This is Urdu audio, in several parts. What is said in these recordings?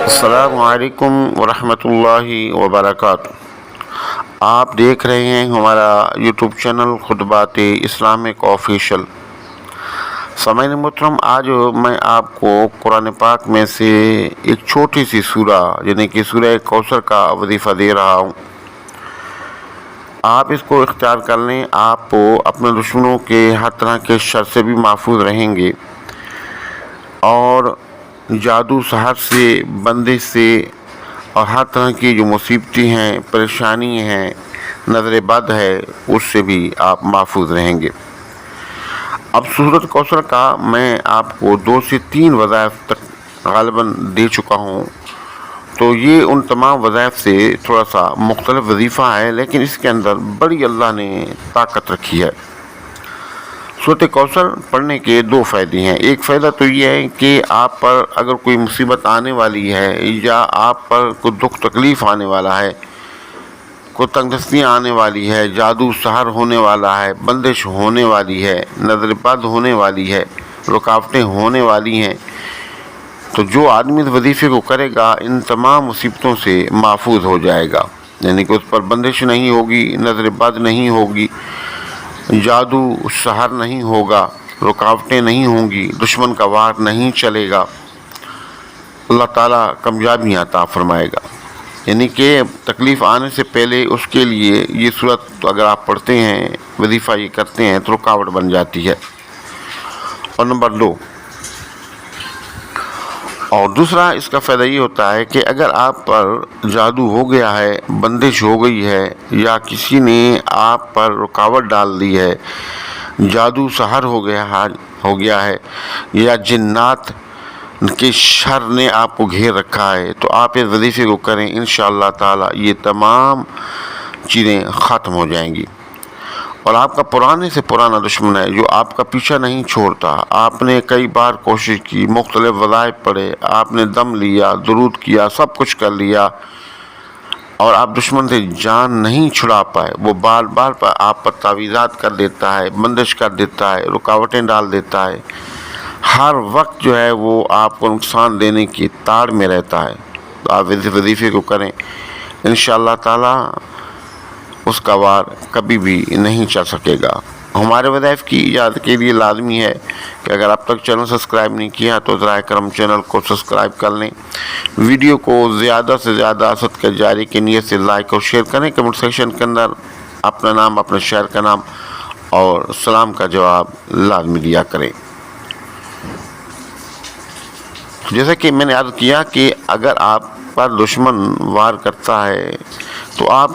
السلام علیکم ورحمۃ اللہ وبرکاتہ۔ آپ دیکھ رہے ہیں ہمارا یوٹیوب چینل خطبات اسلامک آفیشل۔ سامعین محترم، آج میں آپ کو قرآن پاک میں سے ایک چھوٹی سی سورہ یعنی کہ سورہ کوثر کا وظیفہ دے رہا ہوں۔ آپ اس کو اختیار کر لیں، آپ اپنے دشمنوں کے ہر طرح کے شر سے بھی محفوظ رہیں گے، اور جادو سحر سے، بندش سے، اور ہر طرح کی جو مصیبتیں ہیں، پریشانی ہیں، نظر بد ہے، اس سے بھی آپ محفوظ رہیں گے۔ اب سورۃ کوثر کا میں آپ کو 2 سے 3 وظائف تک غالباً دے چکا ہوں، تو یہ ان تمام وظائف سے تھوڑا سا مختلف وظیفہ ہے، لیکن اس کے اندر بڑی اللہ نے طاقت رکھی ہے۔ سورۃ کوثر پڑھنے کے 2 فائدے ہیں۔ ایک فائدہ تو یہ ہے کہ آپ پر اگر کوئی مصیبت آنے والی ہے، یا آپ پر کوئی دکھ تکلیف آنے والا ہے، کوئی تنگ دستیاں آنے والی ہے، جادو سحر ہونے والا ہے، بندش ہونے والی ہے، نظر بد ہونے والی ہے، رکاوٹیں ہونے والی ہیں، تو جو آدمی اس وظیفے کو کرے گا ان تمام مصیبتوں سے محفوظ ہو جائے گا۔ یعنی کہ اس پر بندش نہیں ہوگی، نظر بد نہیں ہوگی، جادو سحر نہیں ہوگا، رکاوٹیں نہیں ہوں گی، دشمن کا وار نہیں چلے گا، اللہ تعالیٰ کامیابیاں عطا فرمائے گا۔ یعنی کہ تکلیف آنے سے پہلے اس کے لیے یہ صورت اگر آپ پڑھتے ہیں، وظیفہ یہ کرتے ہیں، تو رکاوٹ بن جاتی ہے۔ اور نمبر 2، اور دوسرا اس کا فائدہ یہ ہوتا ہے کہ اگر آپ پر جادو ہو گیا ہے، بندش ہو گئی ہے، یا کسی نے آپ پر رکاوٹ ڈال دی ہے، جادو سحر ہو گیا ہے، یا جنات کے شر نے آپ کو گھیر رکھا ہے، تو آپ اس وظیفے کو کریں، انشاءاللہ تعالی یہ تمام چیزیں ختم ہو جائیں گی۔ اور آپ کا پرانے سے پرانا دشمن ہے جو آپ کا پیچھا نہیں چھوڑتا، آپ نے کئی بار کوشش کی، مختلف وظائف پڑھے، آپ نے دم لیا، درود کیا، سب کچھ کر لیا، اور آپ دشمن سے جان نہیں چھڑا پائے، وہ بار بار آپ پر تعویذات کر دیتا ہے، بندش کر دیتا ہے، رکاوٹیں ڈال دیتا ہے، ہر وقت جو ہے وہ آپ کو نقصان دینے کی تاڑ میں رہتا ہے، تو آپ اس وظیفے کو کریں، انشاءاللہ تعالی اس کا وار کبھی بھی نہیں چل سکے گا۔ ہمارے وظائف کی ایجاد کے لیے لازمی ہے کہ اگر اب تک چینل سبسکرائب نہیں کیا تو ذرائع کرم چینل کو سبسکرائب کر لیں، ویڈیو کو زیادہ سے زیادہ صدقہ جاری کی نیت سے لائک اور شیئر کریں، کمنٹ سیکشن کے اندر اپنا نام، اپنے شہر کا نام اور سلام کا جواب لازمی دیا کریں۔ جیسا کہ میں نے عرض کیا کہ اگر آپ پر دشمن وار کرتا ہے تو آپ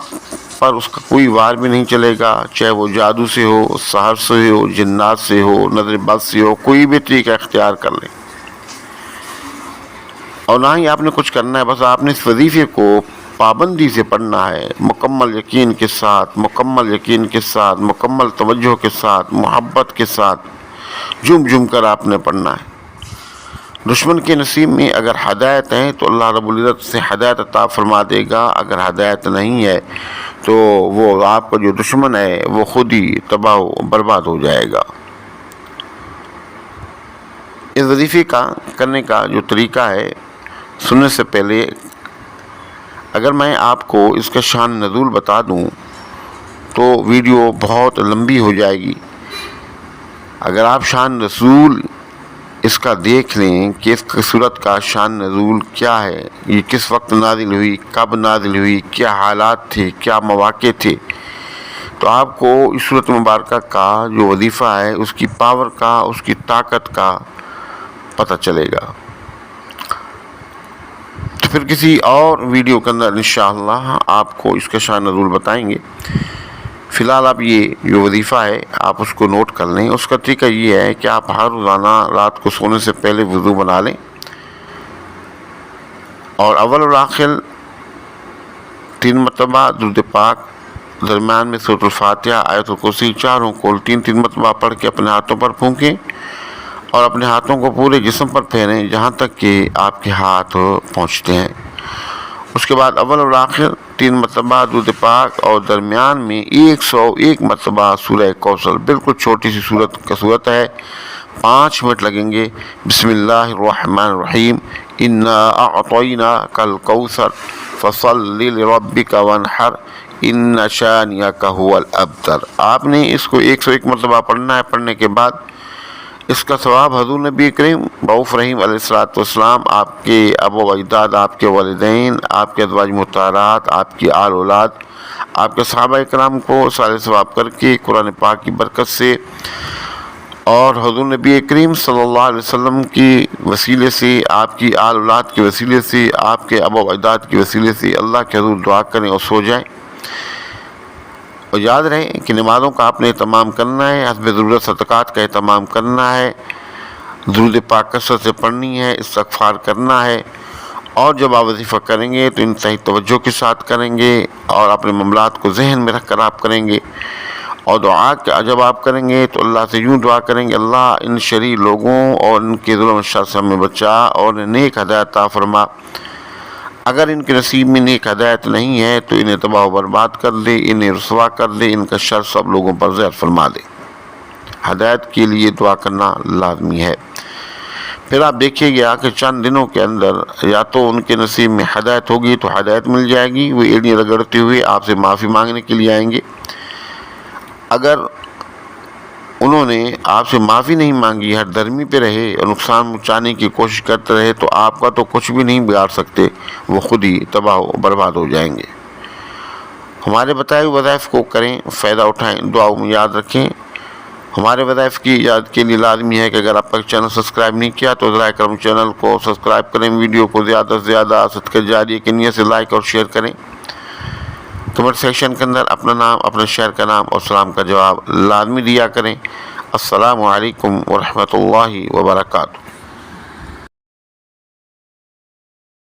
پر اس کا کوئی وار بھی نہیں چلے گا، چاہے وہ جادو سے ہو، سحر سے ہو، جنات سے ہو، نظر بد سے ہو، کوئی بھی طریقہ اختیار کر لیں، اور نہ ہی آپ نے کچھ کرنا ہے، بس آپ نے اس وظیفے کو پابندی سے پڑھنا ہے، مکمل یقین کے ساتھ، مکمل یقین کے ساتھ، مکمل توجہ کے ساتھ، محبت کے ساتھ جم جم کر آپ نے پڑھنا ہے۔ دشمن کے نصیب میں اگر ہدایت ہے تو اللہ رب العزت سے ہدایت عطا فرما دے گا، اگر ہدایت نہیں ہے تو وہ آپ کا جو دشمن ہے وہ خود ہی تباہ و برباد ہو جائے گا۔ اس وظیفے کا کرنے کا جو طریقہ ہے، سننے سے پہلے اگر میں آپ کو اس کا شان نزول بتا دوں تو ویڈیو بہت لمبی ہو جائے گی۔ اگر آپ شان نزول اس کا دیکھ لیں کہ اس صورت کا شان نزول کیا ہے، یہ کس وقت نازل ہوئی، کب نازل ہوئی، کیا حالات تھے، کیا مواقع تھے، تو آپ کو اس صورت مبارکہ کا جو وظیفہ ہے اس کی پاور کا، اس کی طاقت کا پتہ چلے گا۔ تو پھر کسی اور ویڈیو کے اندر انشاءاللہ آپ کو اس کا شان نزول بتائیں گے۔ فی الحال آپ یہ جو وظیفہ ہے آپ اس کو نوٹ کر لیں۔ اس کا طریقہ یہ ہے کہ آپ ہر روزانہ رات کو سونے سے پہلے وضو بنا لیں، اور اول اور آخر 3 مرتبہ درود پاک، درمیان میں سورۃ الفاتحہ، آیت الکرسی، چاروں کو 3 مرتبہ پڑھ کے اپنے ہاتھوں پر پھونکیں، اور اپنے ہاتھوں کو پورے جسم پر پھیریں جہاں تک کہ آپ کے ہاتھ پہنچتے ہیں، اس کے بعد اول اور آخر 3 مرتبہ درود پاک، اور درمیان میں 101 مرتبہ سورہ کوثر، بالکل چھوٹی سی صورت ہے، 5 منٹ لگیں گے۔ بسم اللہ الرحمن الرحیم، انا اعطیناک الکوثر فصل لربک وانحر ان شانئک ھو الابتر۔ آپ نے اس کو 101 مرتبہ پڑھنا ہے۔ پڑھنے کے بعد اس کا ثواب حضور نبی کریم رؤوف رحیم علیہ الصلوۃ والسلام، آپ کے ابا و اجداد، آپ کے والدین، آپ کے ازواج مطہرات، آپ کی آل اولاد، آپ کے صحابہ کرام کو سارے ثواب کر کے قرآن پاک کی برکت سے اور حضور نبی کریم صلی اللہ علیہ وسلم کی وسیلے سے، آپ کی آل اولاد کے وسیلے سے، آپ کے ابا و اجداد کے وسیلے سے اللہ کے حضور دعا کریں اور سو جائیں۔ اور یاد رہے کہ نمازوں کا آپ نے اہتمام کرنا ہے، حسب ضرورت صدقات کا اہتمام کرنا ہے، درود پاک کثرت سے پڑھنی ہے، استغفار کرنا ہے، اور جب آپ وظیفہ کریں گے تو انتہائی توجہ کے ساتھ کریں گے اور اپنے معاملات کو ذہن میں رکھ کر آپ کریں گے۔ اور دعا جب آپ کریں گے تو اللہ سے یوں دعا کریں گے، اللہ ان شریر لوگوں اور ان کے ظلم و شر سے ہمیں بچا اور نیک ہدایت عطا فرما، اگر ان کے نصیب میں نیک ہدایت نہیں ہے تو انہیں تباہ و برباد کر دے، انہیں رسوا کر دے، ان کا شر سب لوگوں پر ظاہر فرما دے۔ ہدایت کے لیے دعا کرنا لازمی ہے۔ پھر آپ دیکھیے گا کہ چند دنوں کے اندر یا تو ان کے نصیب میں ہدایت ہوگی تو ہدایت مل جائے گی، وہ ایڑیاں رگڑتے ہوئے آپ سے معافی مانگنے کے لیے آئیں گے۔ اگر انہوں نے آپ سے معافی نہیں مانگی، ہر درمی پہ رہے اور نقصان پہنچانے کی کوشش کرتے رہے تو آپ کا تو کچھ بھی نہیں بگاڑ سکتے، وہ خود ہی تباہ و برباد ہو جائیں گے۔ ہمارے بتائے ہوئے وظائف کو کریں، فائدہ اٹھائیں، دعاؤں میں یاد رکھیں۔ ہمارے وظائف کی ایجاد کے لیے لازمی ہے کہ اگر آپ کا چینل سبسکرائب نہیں کیا تو ذرائع کرم چینل کو سبسکرائب کریں، ویڈیو کو زیادہ سے زیادہ صدقہ جاریہ کی نیت سے لائک اور شیئر کریں۔ کمنٹ سیکشن کے اندر اپنا نام، اپنے شہر کا نام اور سلام کا جواب لازمی دیا کریں۔ السلام علیکم ورحمۃ اللہ وبرکاتہ۔